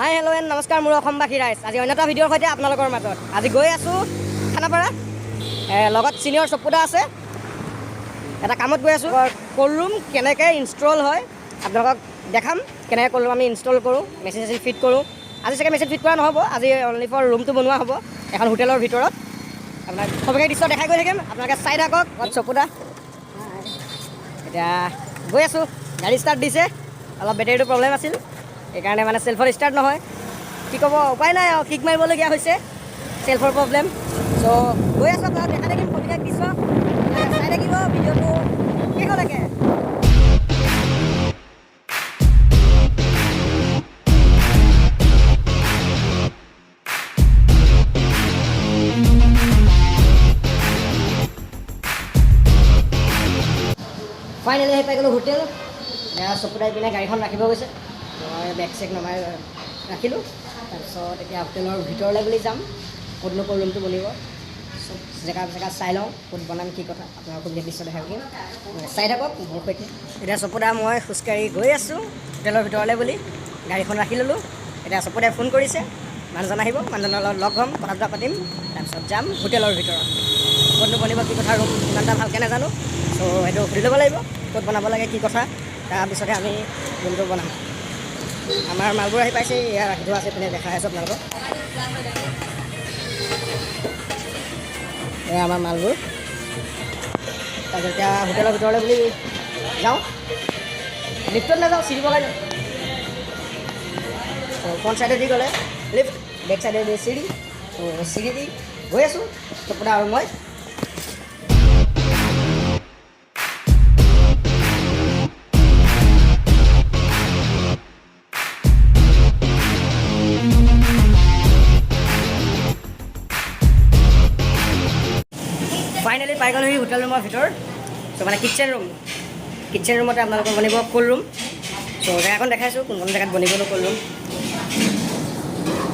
hi hello' and নমস্কাৰ মোৰ অসমবাসী ৰাইজ আজি অন্য এটা ভিডিঅ'ৰ সৈতে আপোনালোকৰ মাজত আজি গৈ আছোঁ খানাপাৰা লগত ছিনিয়ৰ চপুদা আছে এটা কামত গৈ আছোঁ ক'ল্ড ৰুম কেনেকৈ ইনষ্টল হয় আপোনালোকক দেখাম কেনেকৈ ক'ল্ড ৰুম আমি ইনষ্টল কৰোঁ মেচিন চেচিন ফিট কৰোঁ আজি চাগে মেচিন ফিট কৰা নহ'ব আজি অনলি ফৰ ৰুমটো বনোৱা হ'ব এখন হোটেলৰ ভিতৰত আপোনাক সবকে দৃশ্য দেখাই গৈ থাকিম আপোনালোকে চাই থাকক চপুদা এতিয়া গৈ আছোঁ গাড়ী ষ্টাৰ্ট দিছে অলপ বেটেৰীটো প্ৰব্লেম আছিল সেইকাৰণে মানে চেল্ফৰ ষ্টাৰ্ট নহয় কি ক'ব উপায় নাই আৰু কিক মাৰিবলগীয়া হৈছে চেল্ফৰ প্ৰব্লেম চ' গৈ আছোঁ আপোনাক দেখা থাকিম সবিশেষ দৃশ্য চাই থাকিব ভিডিঅ'টো শেষলৈকে ফাইনেলি আহি পাই গ'লোঁ হোটেল চপুদাই পিনে গাড়ীখন ৰাখিব গৈছে মই বেগ চেক নমাই ৰাখিলোঁ তাৰপিছত এতিয়া হোটেলৰ ভিতৰলৈ বুলি যাম ক'তনো ক'ল্ড ৰুমটো বনিব চব জেগা চাই লওঁ ক'ত বনাম কি কথা আপোনাৰ সুবিধা দৃশ্য দেখাই দিম চাই থাকক মোৰ সৈতে এতিয়া চপুদা মই খোজকাঢ়ি গৈ আছোঁ হোটেলৰ ভিতৰলৈ বুলি গাড়ীখন ৰাখি ল'লোঁ এতিয়া চপুদাই ফোন কৰিছে মানুহজন আহিব মানুহজনৰ লগত লগ হ'ম কথা বতৰা পাতিম তাৰপিছত যাম হোটেলৰ ভিতৰত ক'তনো বনিব কি কথা ৰুম ইমান এটা ভালকৈ নাজানো চ' সেইটো সুধি ল'ব লাগিব ক'ত বনাব লাগে কি কথা তাৰপিছতে আমি ৰুমটো বনাম আমাৰ মালবোৰ আহি পাইছে ইয়াৰ ৰাখি থোৱা আছে পিনে দেখাই আছোঁ আপোনালোকক এয়া আমাৰ মালবোৰ তাৰপিছত এতিয়া হোটেলৰ ভিতৰলৈ বুলি যাওঁ লিফ্টত নাযাওঁ চিৰি বগাই যাওঁ ফ্ৰণ্ট ছাইডে দি গ'লে লিফ্ট বেক ছাইডে দি চিৰি চিৰি দি গৈ আছোঁ চপুদা আৰু মই ফাইনেলি পাই গ'লোহি হোটেল ৰুমৰ ভিতৰত চ' মানে কিটচেন ৰুমতে আপোনালোকৰ বনিব ক'ল্ড ৰুম চ' জেগাখন দেখাইছোঁ কোনখন জেগাত বনিবনো ক'ল্ড ৰুম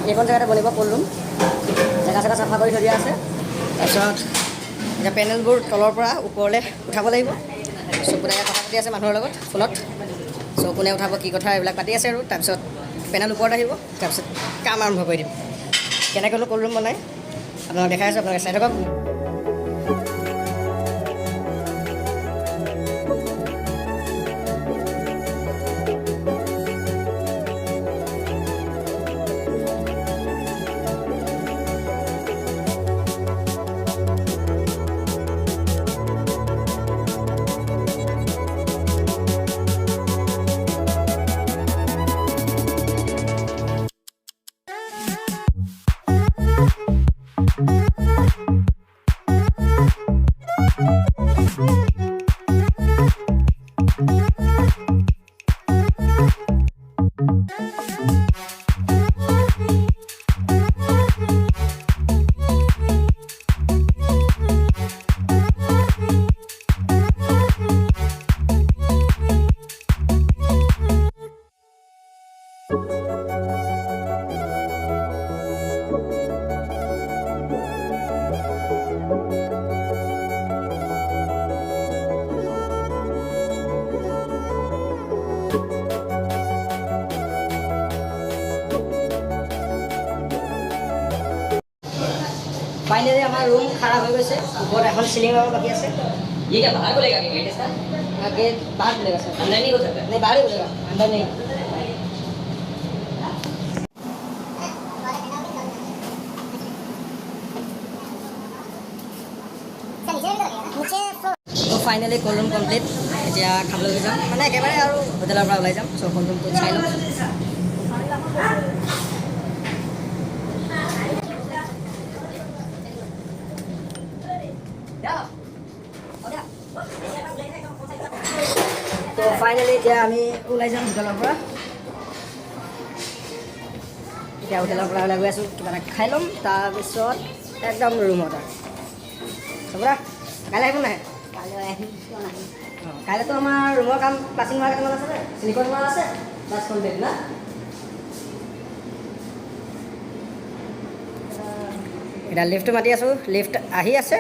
এইখন জেগাতে বনিব ক'ল্ড ৰুম জেগা চাফা কৰি থৈ দিয়া আছে তাৰপিছত এতিয়া পেনেলবোৰ তলৰ পৰা ওপৰলৈ উঠাব লাগিব চপুদাই কথা পাতি আছে মানুহৰ লগত ফোনত চ' কোনে উঠাব কি কথা এইবিলাক পাতি আছে আৰু তাৰপিছত পেনেল ওপৰত আহিব তাৰপিছত কাম আৰম্ভ কৰি দিম কেনেকৈনো ক'ল্ড ৰুম বনাই আপোনালোক দেখাই আছোঁ আপোনালোকে চাই থাকক फाइनली हमारा रूम खराब हो गए ऊपर এখন सीलिंग लगा बाकी है ये क्या बाहर बोलेगा कि गेट इसका गेट बाहर बोलेगा सर अंदर नहीं हो सकता नहीं बाहर ही बोलेगा अंदर नहीं तो फाइनली ক'ল্ড ৰুম কমপ্লিট এতিয়া খাবলৈ যাম মানে একেবাৰে আৰু হোটেলৰ পৰা ওলাই যাম চ' ক'ল্ড ৰুমটো চাই লওঁ তো ফাইনেলি এতিয়া আমি ওলাই যাম হোটেলৰ পৰা এতিয়া হোটেলৰ পৰা ওলাই গৈ আছোঁ কিবা এটা খাই ল'ম তাৰপিছত একদম ৰুমত আৰু চবৰা কাইলৈ আহিব নাই কাইলৈতো আমাৰ ৰুমৰ কাম প্লাষ্টিং মাৰা কেইটামান আছে চিলিকন মাৰা আছে প্লাছ কমপ্লিট না এতিয়া লিফ্টটো মাতি আছোঁ লিফ্ট আহি আছে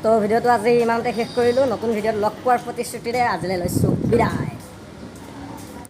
তো ভিডিঅ'টো আজি ইমানতে শেষ কৰিলোঁ নতুন ভিডিঅ'ত লগ পোৱাৰ প্ৰতিশ্ৰুতিৰে আজিলৈ লৈছোঁ বিদায়